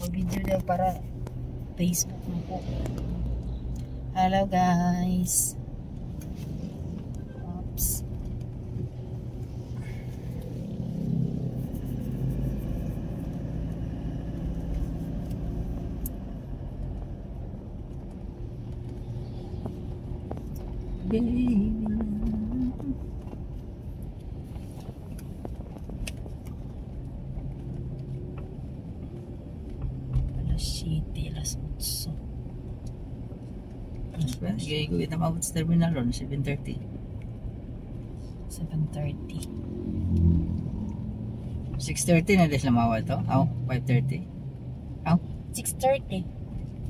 Mag-video daw para Facebook mo po. Hello guys. Oops. Baby. Alas 7, alas 8. Gaya ko kita mabot sa terminal ron, 7:30. 7:30. 6:30 na din lamawa to? Aw, 5:30. Aw, 6:30.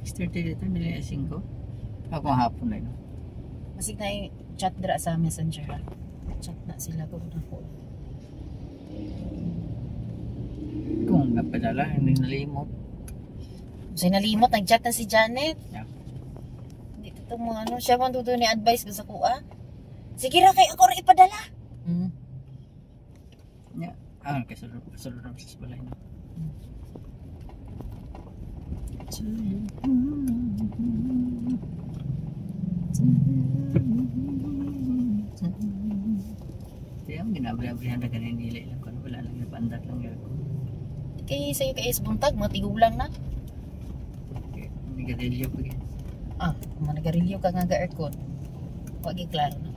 6:30 dito, nila 5. Ako hapon na yun. Masig na yung chat dra sa messenger ha. Chat na sila ko na po. Kung napadala, hindi nalimot. So nalimot, nag-chat na si Janet. Yeah. Hindi ito mo ano, siya man tuto ni advice ko sa kuha. Sige ra kay ako ra ipadala. Yeah. Kasulod na sa balay na. Kaya ang ginabri-abrihan na ganyan nila lang kung wala lang napandat lang yun. Kay sa'yo kay is buntag, mga tigulang na. Okay, may garilyo pa yan. Mga nagarilyo ka nga ga-aircon. Wag klaro na.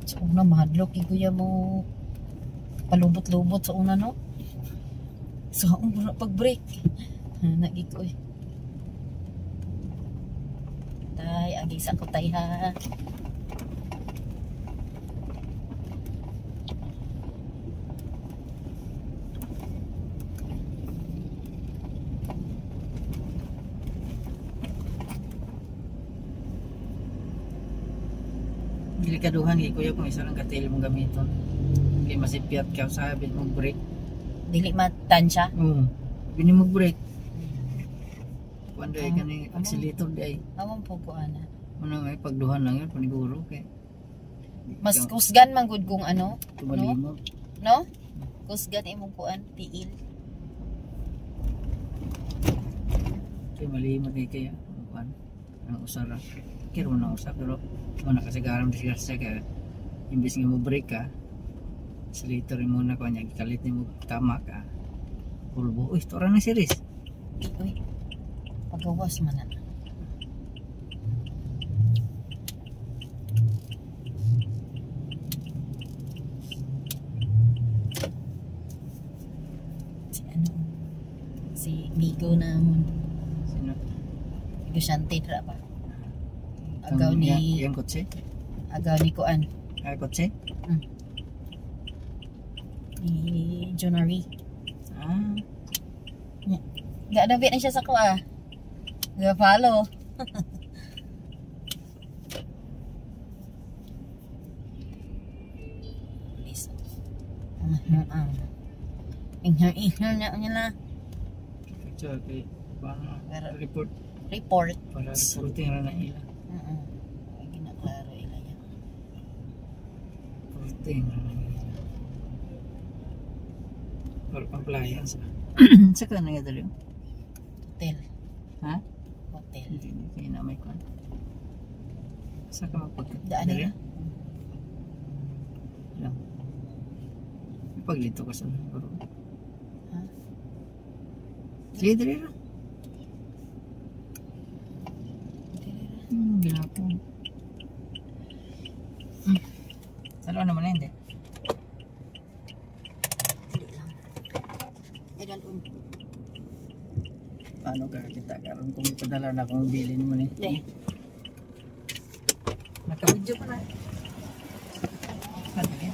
Sa una, mahadlok yung kuya mo palubot-lubot sa una, no? So, una pag-break. Nagig ko eh. Tay, agisa ko tay ha. Delikaduhan kay kuya kung isa lang katil mong gamiton. Hindi masipiat ka sa habit mong break. Dili matansya. Oo. Bini mong break. Kuan day ka ni accelerator day. Amon po ko ana. Muna nga pagduhan lang yun, paniguro kay. Mas kusgan man gud kung ano, Tumalimo. no? Kusgan imong kuan tiil. Kaya malimot ni kaya. Kuan. Ang usara. Kaya mo na usap pero muna kasagaran siya kaya imbis nga mo break ka. Accelerator mo na ko niya gikalit ni mo tama ka. Pulbo. Uy, tora na series. Uy. Pagawas man na. Si Migo na mo. Sino? Migo Shante tra pa. Agaw ni Yang kotse? agaw ni kuan. Kotse? Ni Jonari. Ah. Gak ada na siya sa kuha. Gak follow. Ihar na nila. Okay. Report. Report. Para reporting na na ila. Lagi na klaro ila yan. Reporting na na ila. For compliance. Saka na nga dali. Hotel. Ha? Hotel. Hindi na may kwan. Saka mapagkat. Daan nila. Lang. Paglito ka sa baro. Ha? Sige, dali na. Ginapon. Salo naman na hindi. Dili lang. Paano ka kita karon kung ipadala na kung bilin mo ni? Nakabidyo pa na. Ano yan?